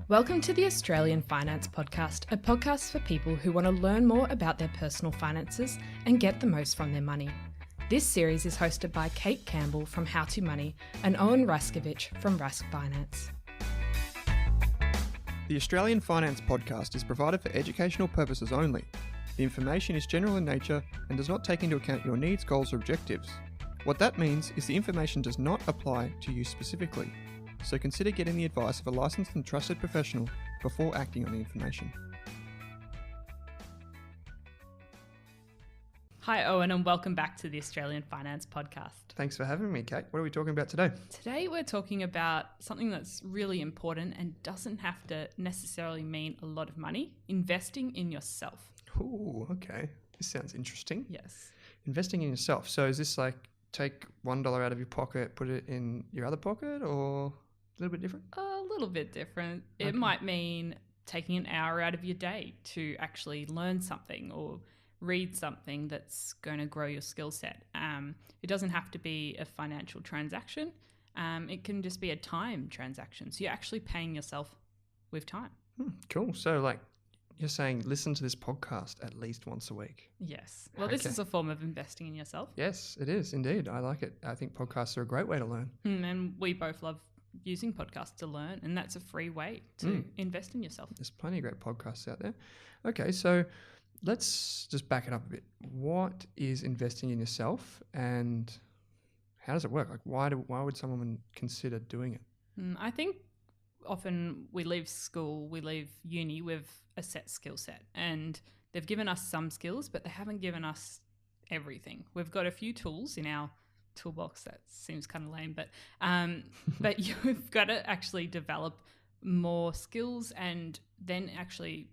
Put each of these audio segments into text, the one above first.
Welcome to the Australian Finance Podcast, a podcast for people who want to learn more about their personal finances and get the most from their money. This series is hosted by Kate Campbell from How to Money and Owen from Rask Finance. The Australian Finance Podcast is provided for educational purposes only. The information is general in nature and does not take into account your needs, goals, or objectives. What that means is the information does not apply to you specifically. So consider getting the advice of a licensed and trusted professional before acting on the information. Hi Owen, and welcome back to the Australian Finance Podcast. Thanks for having me, Kate. What are we talking about today? Today we're talking about something that's really important and doesn't have to necessarily mean a lot of money: investing in yourself. Ooh, okay. This sounds interesting. Yes. Investing in yourself. So is this like take $1 out of your pocket, put it in your other pocket, or a little bit different? A little bit different. Okay. It might mean taking an hour out of your day to actually learn something or read something that's going to grow your skill set. It doesn't have to be a financial transaction. It can just be a time transaction. So you're actually paying yourself with time. Cool. So like you're saying listen to this podcast at least once a week. Yes. Well, This is a form of investing in yourself. Yes, it is indeed. I like it. I think podcasts are a great way to learn. And we both love using podcasts to learn, and that's a free way to invest in yourself. There's plenty of great podcasts out there. Okay, so let's just back it up a bit. What is investing in yourself, and how does it work? Like, why would someone consider doing it? I think often we leave school, we leave uni with a set skill set, and they've given us some skills, but they haven't given us everything. We've got a few tools in our toolbox. That seems kind of lame, but you've got to actually develop more skills and then actually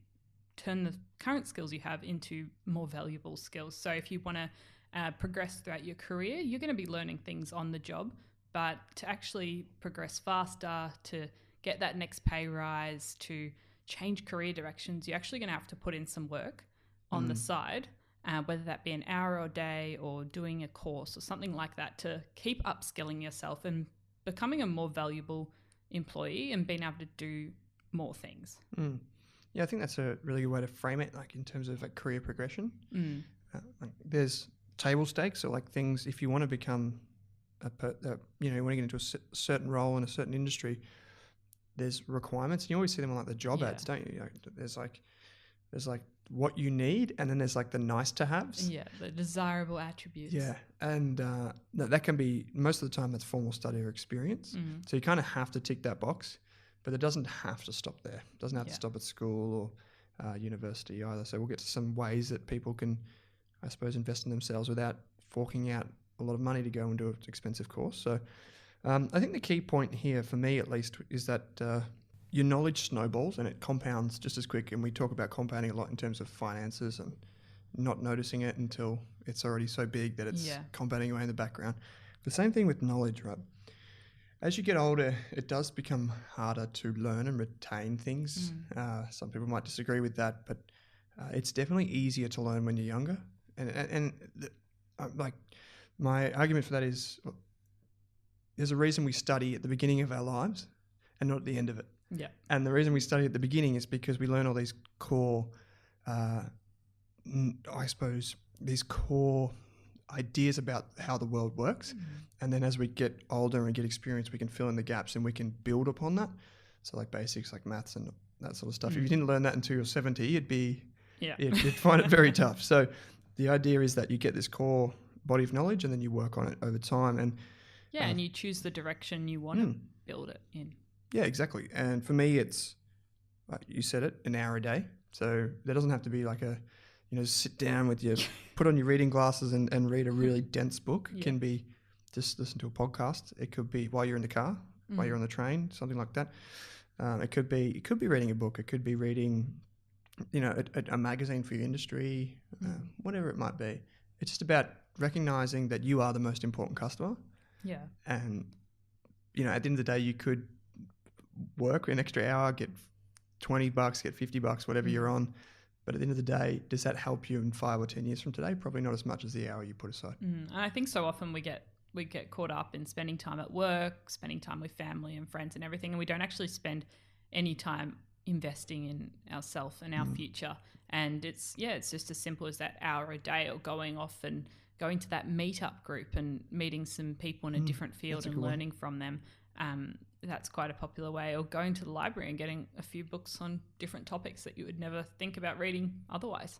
turn the current skills you have into more valuable skills. So if you want to progress throughout your career, you're going to be learning things on the job, but to actually progress faster, to get that next pay rise, to change career directions, you're actually going to have to put in some work on the side, whether that be an hour or day or doing a course or something like that, to keep upskilling yourself and becoming a more valuable employee and being able to do more things. Yeah, I think that's a really good way to frame it, like in terms of like career progression. Like there's table stakes, or like things, if you want to become you want to get into a certain role in a certain industry, there's requirements, and you always see them on like the job ads, don't you? There's like what you need, and then there's like the nice to haves. Yeah, the desirable attributes. Yeah, and that can be, most of the time that's formal study or experience. So you kind of have to tick that box, but it doesn't have to stop there. It doesn't have to stop at school or university either. So we'll get to some ways that people can, I suppose, invest in themselves without forking out a lot of money to go and do an expensive course. So I think the key point here, for me at least, is that your knowledge snowballs and it compounds just as quick. And we talk about compounding a lot in terms of finances and not noticing it until it's already so big that it's compounding away in the background. The same thing with knowledge, right? As you get older, it does become harder to learn and retain things. Some people might disagree with that, but it's definitely easier to learn when you're younger. And like my argument for that is, there's a reason we study at the beginning of our lives and not at the end of it. Yeah. And the reason we study at the beginning is because we learn all these core, these core ideas about how the world works. And then as we get older and get experience, we can fill in the gaps and we can build upon that. So like basics like maths and that sort of stuff. If you didn't learn that until you're 70, you'd find it very tough. So the idea is that you get this core body of knowledge and then you work on it over time. And and you choose the direction you want to build it in. Yeah, exactly. And for me, it's, like you said it, an hour a day. So there doesn't have to be like sit down with your, put on your reading glasses and read a really dense book. It can be just listen to a podcast. It could be while you're in the car, while you're on the train, something like that. It could be reading a book. It could be reading, a magazine for your industry, whatever it might be. It's just about recognizing that you are the most important customer. Yeah. And, at the end of the day, you could work an extra hour, get $20, get $50, whatever you're on. But at the end of the day, does that help you in 5 or 10 years from today? Probably not as much as the hour you put aside. And I think so often we get caught up in spending time at work, spending time with family and friends and everything, and we don't actually spend any time investing in ourselves and our future. And it's just as simple as that hour a day, or going off and going to that meetup group and meeting some people in a different field and learning from them. That's quite a popular way. Or going to the library and getting a few books on different topics that you would never think about reading otherwise.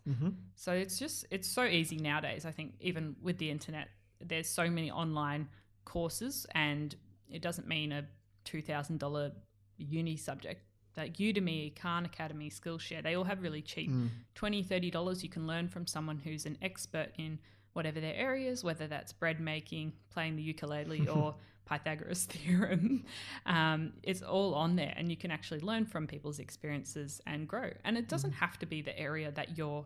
So it's so easy nowadays. I think even with the internet, there's so many online courses, and it doesn't mean a $2,000 uni subject. Like Udemy, Khan Academy, Skillshare, they all have really cheap $20, $30. You can learn from someone who's an expert in whatever their area is, whether that's bread making, playing the ukulele, or Pythagoras theorem. It's all on there, and you can actually learn from people's experiences and grow. And it doesn't have to be the area that you're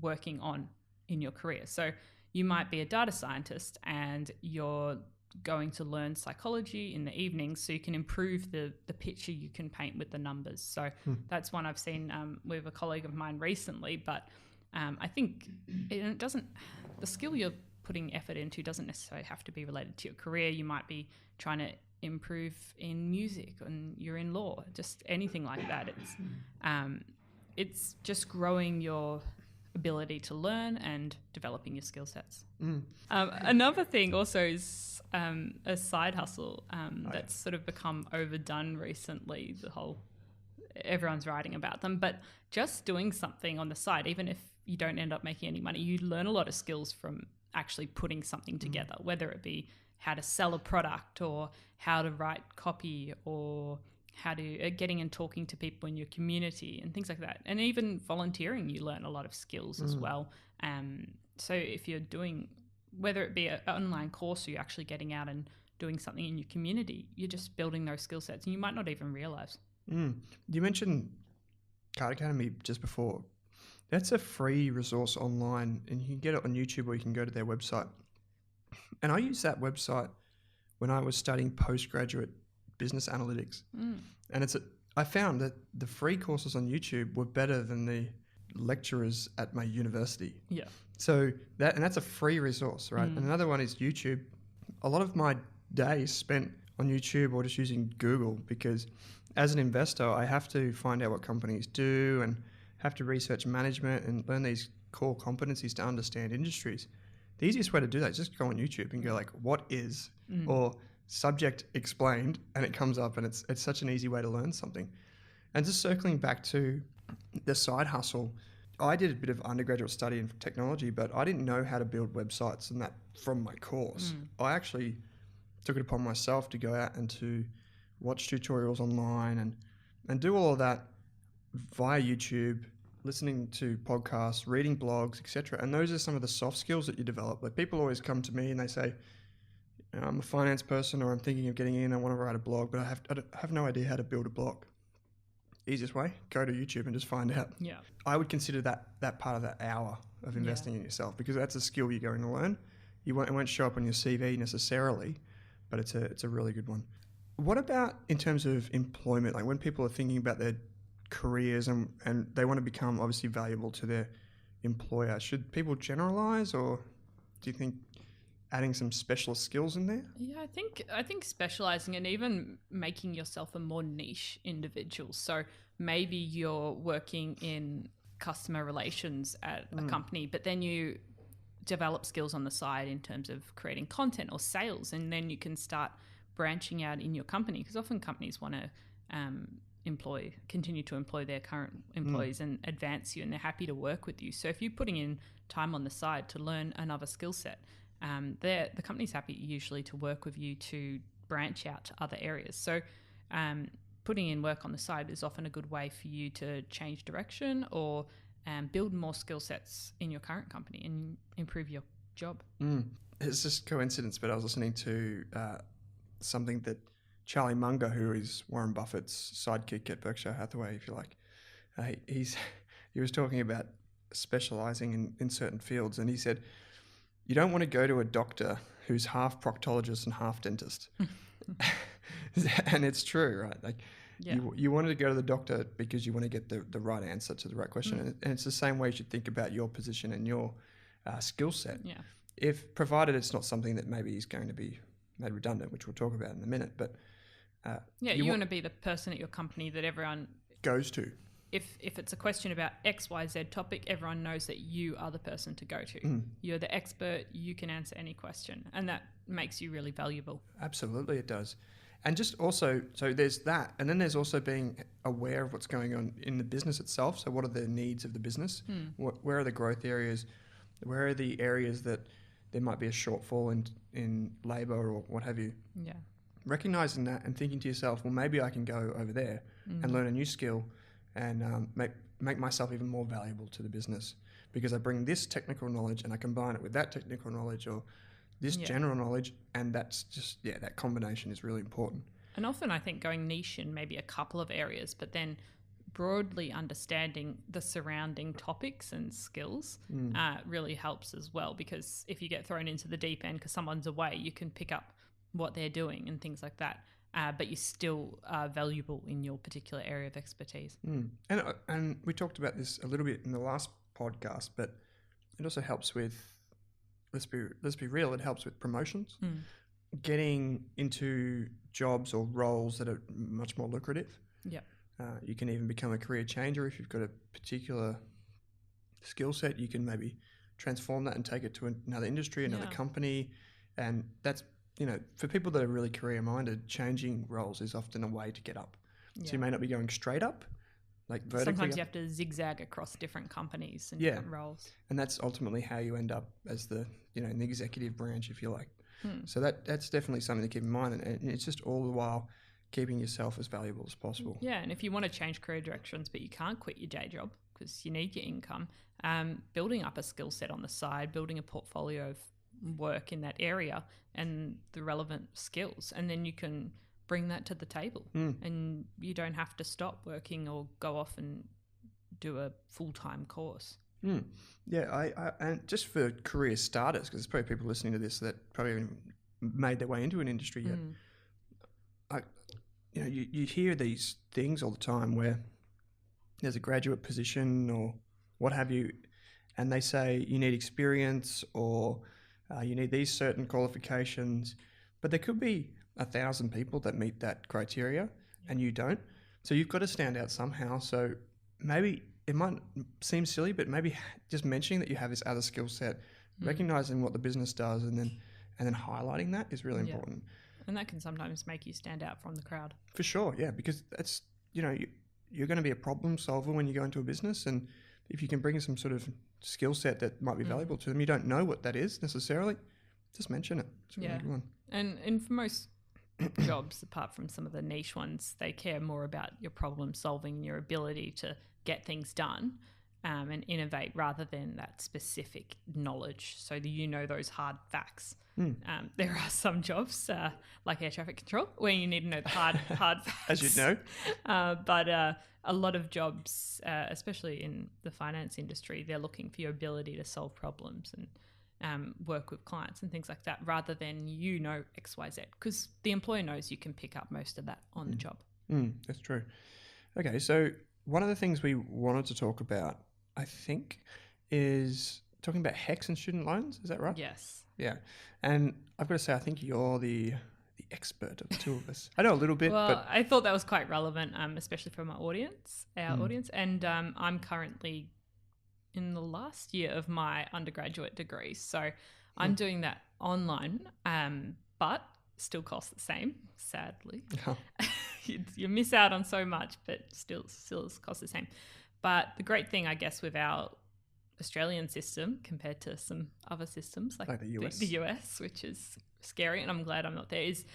working on in your career. So you might be a data scientist and you're going to learn psychology in the evenings so you can improve the picture you can paint with the numbers. So that's one I've seen with a colleague of mine recently. But I think the skill you're putting effort into doesn't necessarily have to be related to your career. You might be trying to improve in music, and you're in law, just anything like that. It's just growing your ability to learn and developing your skill sets. Another thing also is a side hustle that's sort of become overdone recently. Everyone's writing about them, but just doing something on the side, even if you don't end up making any money, you learn a lot of skills from actually putting something together, whether it be how to sell a product, or how to write copy, or how to getting and talking to people in your community and things like that. And even volunteering, you learn a lot of skills as well. So if you're doing, whether it be an online course or you're actually getting out and doing something in your community, you're just building those skill sets, and you might not even realize. You mentioned Khan Academy just before. That's a free resource online, and you can get it on YouTube, or you can go to their website. And I used that website when I was studying postgraduate business analytics. And I found that the free courses on YouTube were better than the lecturers at my university. Yeah. So that's a free resource, right? And another one is YouTube. A lot of my days spent on YouTube or just using Google, because as an investor, I have to find out what companies do and have to research management and learn these core competencies to understand industries. The easiest way to do that is just go on YouTube and go like, what is, or subject explained, and it comes up, and it's such an easy way to learn something. And just circling back to the side hustle, I did a bit of undergraduate study in technology, but I didn't know how to build websites and that from my course. I actually took it upon myself to go out and to watch tutorials online and do all of that via YouTube, listening to podcasts, reading blogs, etc. And those are some of the soft skills that you develop. Like, people always come to me and they say, I'm a finance person, or I'm thinking of getting in, I want to write a blog, but I have no idea how to build a blog. Easiest way, go to YouTube and just find out. Yeah. I would consider that part of that hour of investing in yourself, because that's a skill you're going to learn. It won't show up on your CV necessarily, but it's a really good one. What about in terms of employment? Like, when people are thinking about their careers and they want to become obviously valuable to their employer, should people generalize, or do you think adding some specialist skills in there? Yeah, I think specializing and even making yourself a more niche individual. So maybe you're working in customer relations at a company, but then you develop skills on the side in terms of creating content or sales, and then you can start branching out in your company, because often companies want to continue to employ their current employees and advance you, and they're happy to work with you. So if you're putting in time on the side to learn another skill set, the company's happy usually to work with you to branch out to other areas. So putting in work on the side is often a good way for you to change direction or build more skill sets in your current company and improve your job. It's just coincidence, but I was listening to something that Charlie Munger, who is Warren Buffett's sidekick at Berkshire Hathaway, if you like, he was talking about specializing in certain fields, and he said, you don't want to go to a doctor who's half proctologist and half dentist. And it's true, right? Like, you wanted to go to the doctor because you want to get the right answer to the right question. And it's the same way you should think about your position and your skill set. Yeah. If provided it's not something that maybe is going to be made redundant, which we'll talk about in a minute, but You want to be the person at your company that everyone goes to. If it's a question about XYZ topic, everyone knows that you are the person to go to. You're the expert. You can answer any question, and that makes you really valuable. Absolutely, it does. And just also, so there's that, and then there's also being aware of what's going on in the business itself. So what are the needs of the business? Where are the growth areas? Where are the areas that there might be a shortfall in labour or what have you? Yeah. Recognizing that and thinking to yourself, well, maybe I can go over there and learn a new skill and make myself even more valuable to the business because I bring this technical knowledge and I combine it with that technical knowledge or this general knowledge, and that's just, that combination is really important. And often I think going niche in maybe a couple of areas, but then broadly understanding the surrounding topics and skills really helps as well, because if you get thrown into the deep end because someone's away, you can pick up what they're doing and things like that. But you still are valuable in your particular area of expertise. And we talked about this a little bit in the last podcast, but it also helps with, let's be real, it helps with promotions. Getting into jobs or roles that are much more lucrative. Yeah. You can even become a career changer if you've got a particular skill set. You can maybe transform that and take it to another industry, another company. And that's, for people that are really career-minded, changing roles is often a way to get up. Yeah. So you may not be going straight up, like vertically. Sometimes you have to zigzag across different companies and different roles. And that's ultimately how you end up as the, in the executive branch, if you like. So that's definitely something to keep in mind. And it's just all the while keeping yourself as valuable as possible. Yeah, and if you want to change career directions but you can't quit your day job because you need your income, building up a skill set on the side, building a portfolio of work in that area and the relevant skills, and then you can bring that to the table and you don't have to stop working or go off and do a full-time course. Yeah, I and just for career starters, because there's probably people listening to this that probably haven't made their way into an industry yet. You hear these things all the time where there's a graduate position or what have you, and they say you need experience or you need these certain qualifications, but there could be 1,000 people that meet that criteria and you don't. So you've got to stand out somehow. So maybe it might seem silly, but maybe just mentioning that you have this other skill set, recognizing what the business does, and then highlighting that is really important. And that can sometimes make you stand out from the crowd. For sure, yeah, because that's, you're going to be a problem solver when you go into a business, and if you can bring some sort of skill set that might be valuable to them, you don't know what that is necessarily, just mention it. It's a really good one. And for most jobs, apart from some of the niche ones, they care more about your problem solving, your ability to get things done and innovate rather than that specific knowledge, so that those hard facts. There are some jobs like air traffic control where you need to know the hard facts. As you'd know. But a lot of jobs, especially in the finance industry, they're looking for your ability to solve problems and work with clients and things like that, rather than XYZ, because the employer knows you can pick up most of that on the job. That's true. Okay, so one of the things we wanted to talk about, I think, is talking about HECS and student loans. Is that right? Yes. Yeah. And I've got to say, I think you're the expert of the two of us. I know a little bit, but I thought that was quite relevant, especially for our audience. And I'm currently in the last year of my undergraduate degree. So I'm doing that online, but still costs the same, sadly. Oh. You miss out on so much, but still costs the same. But the great thing, I guess, with our Australian system compared to some other systems like the US, which is scary, and I'm glad I'm not there, is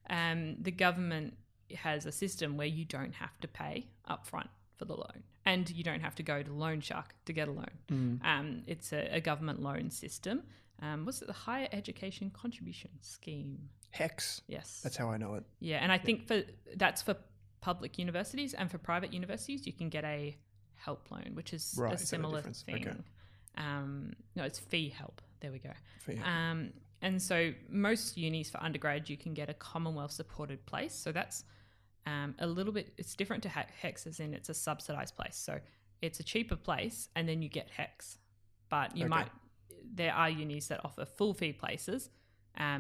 the government has a system where you don't have to pay upfront for the loan, and you don't have to go to Loan Shark to get a loan. It's a government loan system. What's it? The Higher Education Contribution Scheme. HECS. Yes. That's how I know it. Yeah, and I think that's for public universities, and for private universities you can get a help loan, which is a similar thing. Okay. No, it's fee help. There we go. Fee help. And so most unis for undergrad, you can get a Commonwealth supported place. So that's a little bit, it's different to HECS, as in it's a subsidised place. So it's a cheaper place and then you get HECS. But there are unis that offer full fee places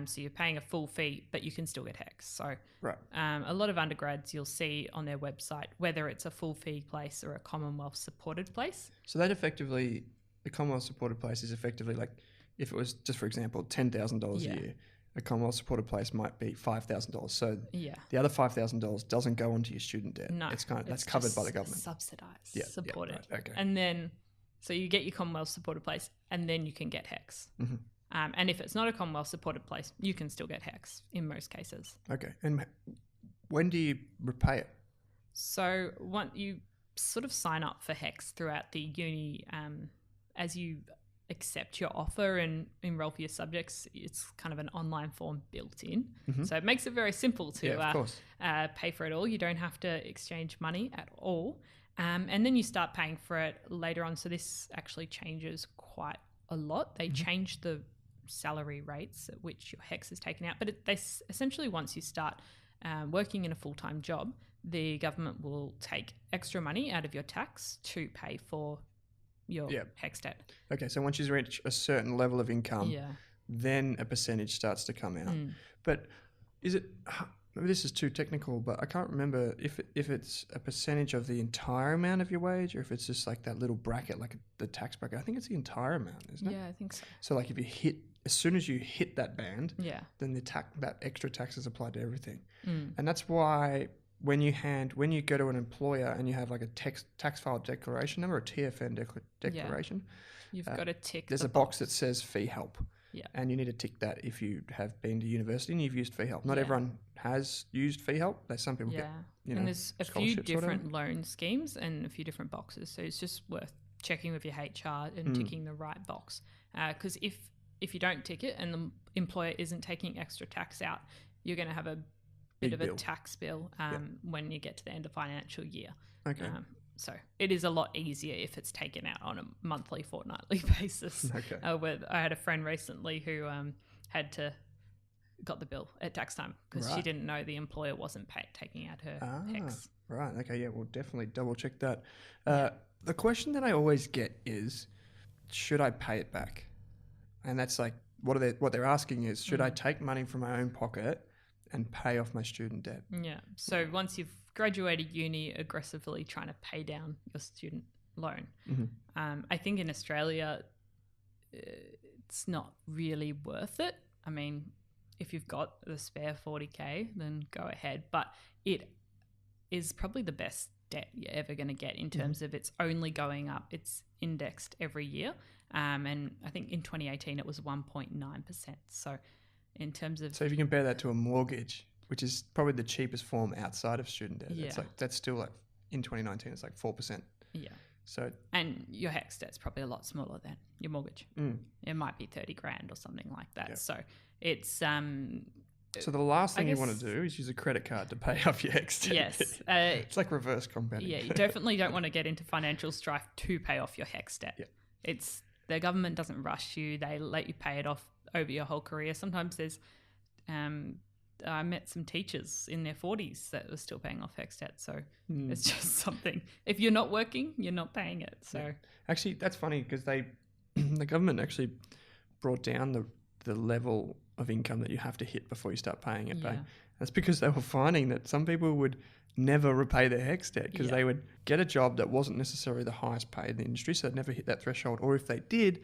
So you're paying a full fee, but you can still get HECS. So Right. a lot of undergrads you'll see on their website, whether it's a full fee place or a Commonwealth supported place. So that effectively, the Commonwealth supported place is effectively like, if it was just for example $10,000 a year, a Commonwealth supported place might be $5,000. So the other $5,000 doesn't go onto your student debt. No, it's kind of that's covered by the government. Subsidised, supported. Right, okay. And then, so you get your Commonwealth supported place, and then you can get HECS. Mm-hmm. And if it's not a Commonwealth supported place, you can still get HECS in most cases. Okay. And when do you repay it? So you sort of sign up for HECS throughout the uni as you accept your offer and enroll for your subjects. It's kind of an online form built in. Mm-hmm. So it makes it very simple to pay for it all. You don't have to exchange money at all. And then you start paying for it later on. So this actually changes quite a lot. They change the salary rates at which your HECS is taken out. But they essentially, once you start working in a full-time job, the government will take extra money out of your tax to pay for your HECS debt. Okay, so once you reach a certain level of income, then a percentage starts to come out. But is it, maybe this is too technical, but I can't remember if it's a percentage of the entire amount of your wage, or if it's just like that little bracket, like the tax bracket. I think it's the entire amount, isn't it? Yeah, I think so. So like if you as soon as you hit that band, then that extra tax is applied to everything. And that's why when you go to an employer and you have like a tax file declaration number, or TFN declaration, you've got to tick. There's a box that says fee help. Yeah. And you need to tick that if you have been to university and you've used fee help. Not everyone has used fee help. There's some people get, and there's a few different loan schemes and a few different boxes. So it's just worth checking with your HR and ticking the right box. Because if you don't tick it and the employer isn't taking extra tax out, you're going to have a bit of a tax bill when you get to the end of financial year. Okay. So it is a lot easier if it's taken out on a monthly, fortnightly basis. Okay. I had a friend recently who got the bill at tax time because she didn't know the employer wasn't taking out her HECS. Right. Okay. Yeah. We'll definitely double check that. The question that I always get is, should I pay it back? And that's like, what they're asking is, should I take money from my own pocket and pay off my student debt? Yeah. So once you've graduated uni, aggressively trying to pay down your student loan. I think in Australia, it's not really worth it. I mean, if you've got the spare 40K, then go ahead. But it is probably the best debt you're ever going to get in terms of it's only going up. It's indexed every year. And I think in 2018, it was 1.9%. So in terms of... So if you compare that to a mortgage, which is probably the cheapest form outside of student debt, it's like, that's still like, in 2019, it's like 4%. Yeah. So, and your HECS debt's probably a lot smaller than your mortgage. It might be 30 grand or something like that. Yeah. So it's... so the last thing you want to do is use a credit card to pay off your HECS debt. Yes. It's like reverse compounding. Yeah, you definitely don't want to get into financial strife to pay off your HECS debt. Yeah. The government doesn't rush you. They let you pay it off over your whole career. Sometimes there's... I met some teachers in their 40s that were still paying off HECS debt. So it's just something. If you're not working, you're not paying it. So actually, that's funny because the government actually brought down the level of income that you have to hit before you start paying it back. That's because they were finding that some people would never repay their HECS debt because they would get a job that wasn't necessarily the highest paid in the industry, so they'd never hit that threshold. Or if they did,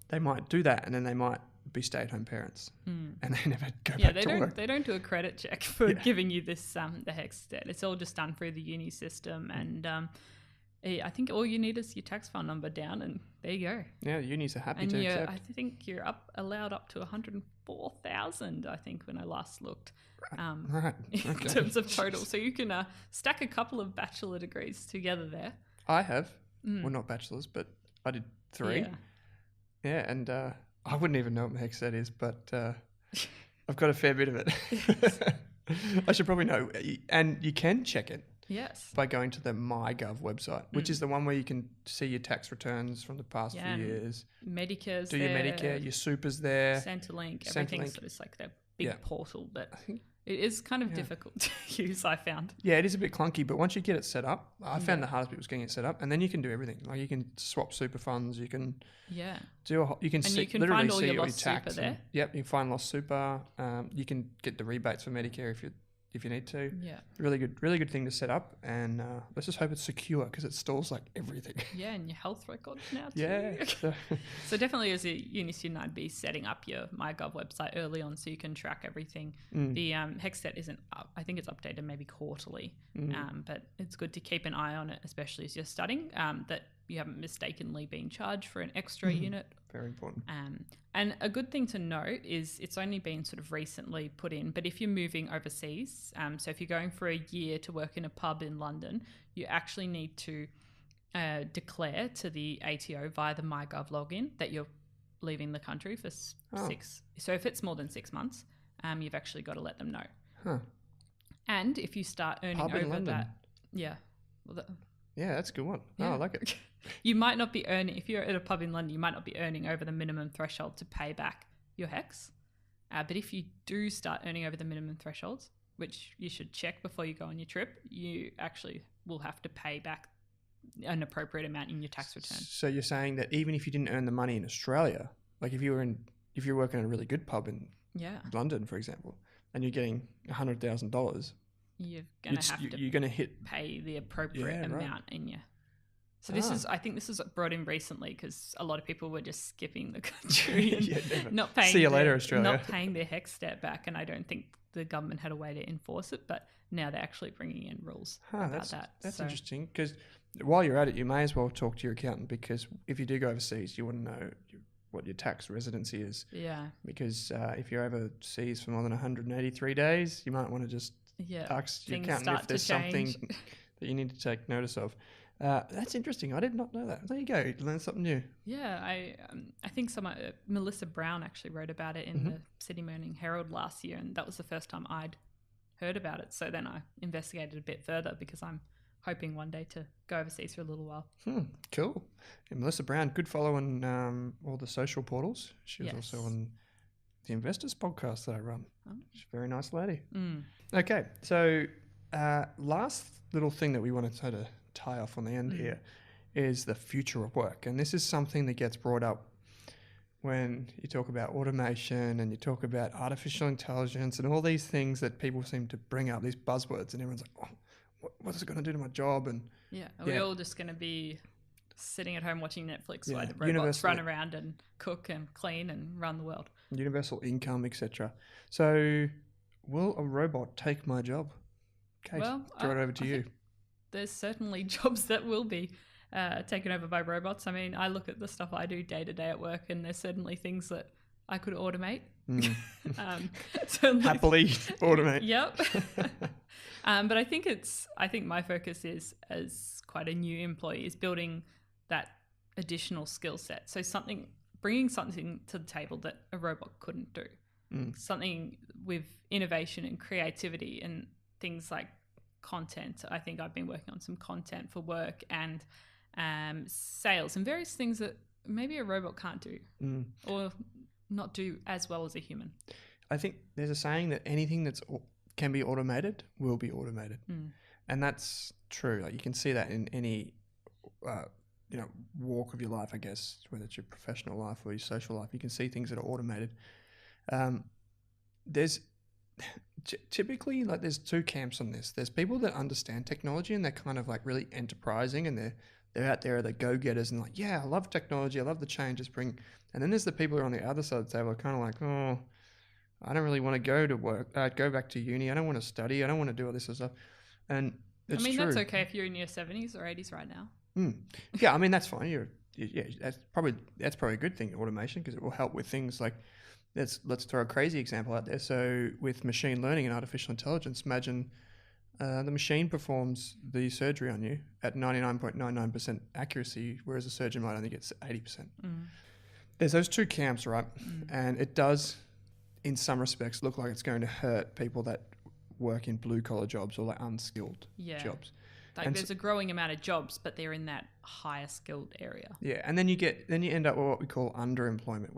they might do that and then they might be stay-at-home parents and they never go back to work. They don't do a credit check for giving you this the HECS debt. It's all just done through the uni system, and I think all you need is your tax file number down, and there you go. Yeah, the unis are happy to accept. I think you're allowed up to 104,000. I think when I last looked, right. Okay. In terms of total, so you can stack a couple of bachelor degrees together there. I have, well, not bachelors, but I did 3. Yeah, and I wouldn't even know what the HECS debt is, but I've got a fair bit of it. I should probably know. And you can check it by going to the MyGov website, which is the one where you can see your tax returns from the past few years. Medicare's your Medicare, your Super's there. Centrelink, everything. So it's like the big portal. But It is kind of difficult to use, I found. Yeah, it is a bit clunky, but once you get it set up, I found the hardest bit was getting it set up, and then you can do everything. Like you can swap super funds, you can do you can and see, you can literally find all see your your lost tax. super there. Yep, you can find lost super. You can get the rebates for Medicare if you need to. Yeah. Really good thing to set up, and let's just hope it's secure because it stores like everything. Yeah, and your health records now too. Yeah. So definitely as a uni student, I'd be setting up your MyGov website early on so you can track everything. The HECS set isn't up. I think it's updated maybe quarterly, but it's good to keep an eye on it, especially as you're studying, that you haven't mistakenly been charged for an extra unit. Very important. And a good thing to note is it's only been sort of recently put in, but if you're moving overseas, so if you're going for a year to work in a pub in London, you actually need to declare to the ATO via the MyGov login that you're leaving the country for 6. So if it's more than 6 months, you've actually got to let them know. Huh. And if you start earning Pub in over London. that, well, Yeah, that's a good one. Yeah. Oh, I like it. You might not be earning, if you're at a pub in London, you might not be earning over the minimum threshold to pay back your HECS. But if you do start earning over the minimum thresholds, which you should check before you go on your trip, you actually will have to pay back an appropriate amount in your tax return. So you're saying that even if you didn't earn the money in Australia, like if you're working at a really good pub in London, for example, and you're getting $100,000, you're going to have to you're going to hit pay the appropriate amount in your. So I think this is brought in recently because a lot of people were just skipping the country and not paying. See you later, Australia. Not paying their HECS debt back, and I don't think the government had a way to enforce it. But now they're actually bringing in rules about that. That's interesting because while you're at it, you may as well talk to your accountant because if you do go overseas, you want to know what your tax residency is. Yeah. Because if you're overseas for more than 183 days, you might want to just ask your accountant if there's something that you need to take notice of. That's interesting. I did not know that. There you go. You learned something new. Yeah, I think Melissa Brown actually wrote about it in the Sydney Morning Herald last year, and that was the first time I'd heard about it. So then I investigated a bit further because I'm hoping one day to go overseas for a little while. Cool. And Melissa Brown, good follow on all the social portals. She was also on the Investors podcast that I run. She's a very nice lady. Okay, so last little thing that we want to sort of tie off on the end here is the future of work. And this is something that gets brought up when you talk about automation and you talk about artificial intelligence and all these things that people seem to bring up, these buzzwords, and everyone's like, oh, what is it going to do to my job? And are we all just going to be sitting at home watching Netflix while the robots run around and cook and clean and run the world? Universal income, etc. So will a robot take my job? Kate, throw it over to you. There's certainly jobs that will be taken over by robots. I mean, I look at the stuff I do day to day at work, and there's certainly things that I could automate. Happily automate. Yep. But I think my focus is, as quite a new employee, is building that additional skill set. So bringing something to the table that a robot couldn't do. Something with innovation and creativity and things like content. I think I've been working on some content for work and sales and various things that maybe a robot can't do or not do as well as a human. I think there's a saying that anything that's can be automated will be automated, and that's true. Like you can see that in any walk of your life, I guess, whether it's your professional life or your social life. You can see things that are automated. There's typically there's two camps on this. There's people that understand technology and they're kind of like really enterprising and they're out there, they're go-getters and like, yeah, I love technology, I love the changes bring. And then there's the people who are on the other side of the table, are kind of like, oh, I don't really want to go to work, go back to uni, I don't want to study, I don't want to do all this sort of stuff. And it's true. That's okay if you're in your 70s or 80s right now. Yeah, I mean that's fine. That's probably a good thing, automation, because it will help with things like. Let's throw a crazy example out there. So with machine learning and artificial intelligence, imagine the machine performs the surgery on you at 99.99% accuracy, whereas a surgeon might only get 80%. There's those two camps, right? And it does, in some respects, look like it's going to hurt people that work in blue-collar jobs or like unskilled jobs. Like there's a growing amount of jobs, but they're in that higher skilled area. Yeah, and then you end up with what we call underemployment,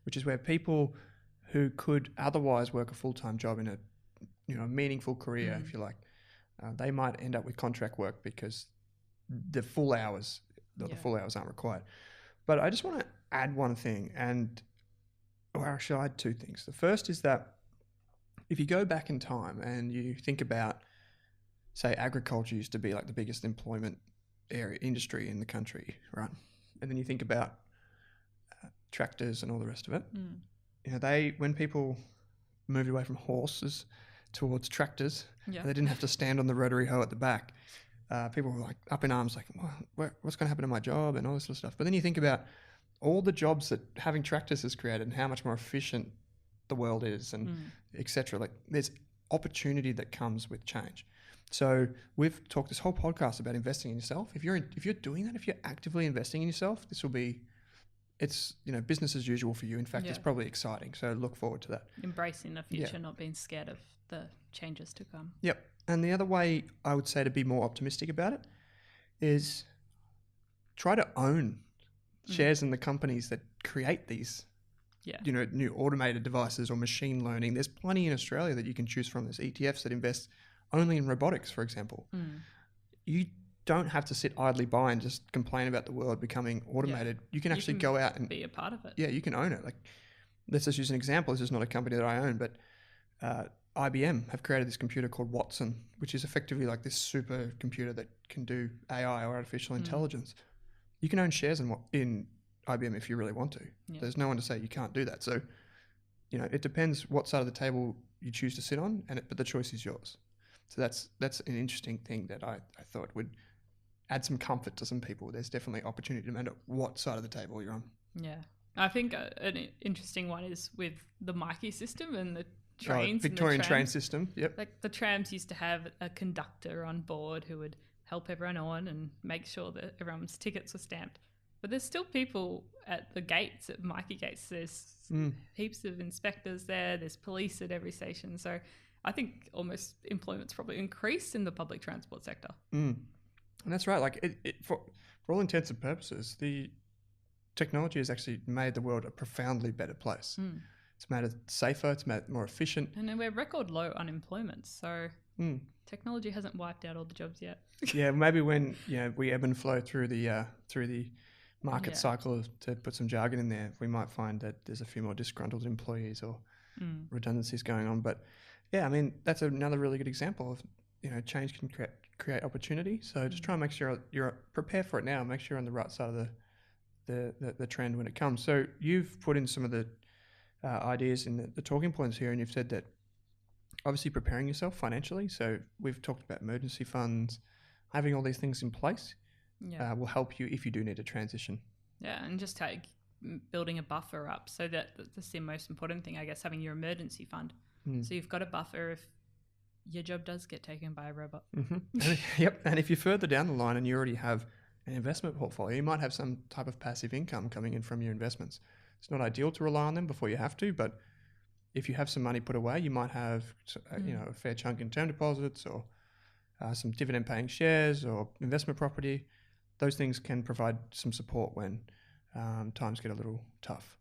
which is where people who could otherwise work a full-time job in a a meaningful career, if you like, they might end up with contract work because the full hours aren't required. But I just want to add one thing, or actually I had two things. The first is that if you go back in time and you think about, say, agriculture used to be like the biggest employment industry in the country, right? And then you think about tractors and all the rest of it. When people moved away from horses towards tractors, and they didn't have to stand on the rotary hoe at the back. People were like up in arms, like, what's going to happen to my job and all this sort of stuff. But then you think about all the jobs that having tractors has created and how much more efficient the world is, and etc. Like, there's opportunity that comes with change. So we've talked this whole podcast about investing in yourself. If you're doing that, if you're actively investing in yourself, it's business as usual for you. In fact, it's probably exciting. So look forward to that. Embracing the future, not being scared of the changes to come. Yep. And the other way I would say to be more optimistic about it is try to own shares in the companies that create these, new automated devices or machine learning. There's plenty in Australia that you can choose from. There's ETFs that invest only in robotics, for example. You don't have to sit idly by and just complain about the world becoming automated. You can actually go out and be a part of it. Yeah, you can own it. Like, let's just use an example. This is not a company that I own, but IBM have created this computer called Watson, which is effectively like this super computer that can do AI or artificial intelligence. You can own shares in IBM if you really want to. There's no one to say you can't do that. So, it depends what side of the table you choose to sit on, but the choice is yours. So that's an interesting thing that I thought would add some comfort to some people. There's definitely opportunity no matter what side of the table you're on. Yeah. I think an interesting one is with the Myki system and the trains. Victorian train system, yep. Like, the trams used to have a conductor on board who would help everyone on and make sure that everyone's tickets were stamped. But there's still people at the gates, at Myki gates. There's heaps of inspectors there. There's police at every station. So I think almost employment's probably increased in the public transport sector. And that's right. Like, for all intents and purposes, the technology has actually made the world a profoundly better place. It's made it safer. It's made it more efficient. And we're record low unemployment. So technology hasn't wiped out all the jobs yet. Yeah, maybe when we ebb and flow through the market cycle, to put some jargon in there, we might find that there's a few more disgruntled employees or redundancies going on. But yeah, I mean, that's another really good example of change can create opportunity. So just try and make sure you're prepared for it now. Make sure you're on the right side of the trend when it comes. So you've put in some of the ideas in the talking points here, and you've said that obviously preparing yourself financially. So we've talked about emergency funds, having all these things in place will help you if you do need to transition. Yeah, and just building a buffer up. So that's the most important thing, I guess, having your emergency fund. So you've got a buffer if your job does get taken by a robot. And if you're further down the line and you already have an investment portfolio, you might have some type of passive income coming in from your investments. It's not ideal to rely on them before you have to, but if you have some money put away, you might have a fair chunk in term deposits or some dividend paying shares or investment property. Those things can provide some support when times get a little tough.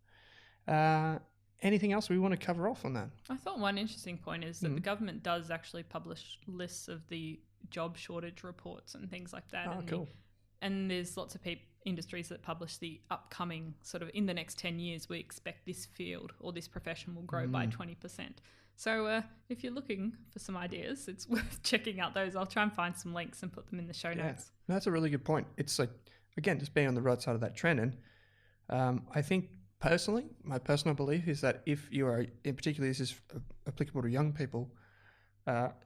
Anything else we want to cover off on that? I thought one interesting point is that the government does actually publish lists of the job shortage reports and things like that. Oh, cool. And there's lots of industries that publish the upcoming sort of in the next 10 years, we expect this field or this profession will grow by 20%. So if you're looking for some ideas, it's worth checking out those. I'll try and find some links and put them in the show notes. That's a really good point. It's like, again, just being on the right side of that trend. And I think personally, my personal belief is that if you are, in particular, this is applicable to young people,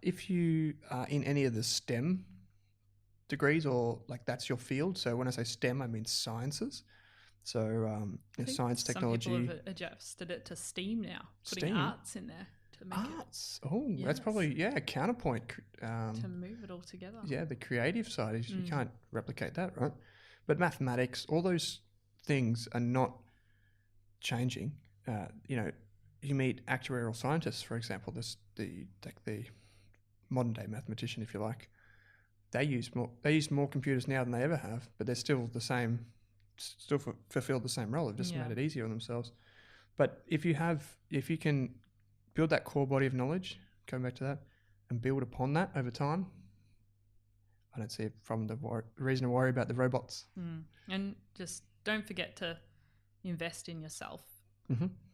if you are in any of the STEM degrees or like that's your field. So when I say STEM, I mean sciences. So science, technology. Some people have adjusted it to STEAM now, putting arts in there to make arts. That's probably a counterpoint to move it all together. Yeah, the creative side is you can't replicate that, right? But mathematics, all those things are not changing. You meet actuarial scientists, for example. The modern day mathematician, if you like. They use more computers now than they ever have, but they're still the same, fulfill the same role. They've just made it easier on themselves. But if you can build that core body of knowledge, going back to that, and build upon that over time, I don't see it from the reason to worry about the robots. And just don't forget to invest in yourself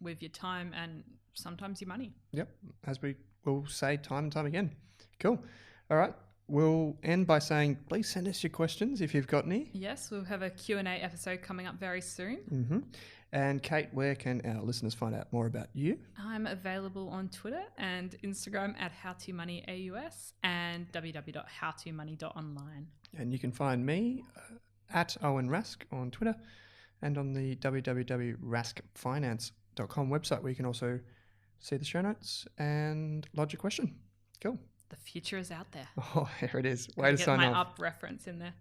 with your time and sometimes your money. Yep, as we will say time and time again. Cool. All right. We'll end by saying, please send us your questions if you've got any. Yes, we'll have a Q&A episode coming up very soon. And Kate, where can our listeners find out more about you? I'm available on Twitter and Instagram at HowToMoneyAUS and www.howtomoney.online. And you can find me at Owen Rask on Twitter and on the www.raskfinance.com website, where you can also see the show notes and lodge a question. Cool. The future is out there. Oh, here it is. Way to sign off. Get my up reference in there.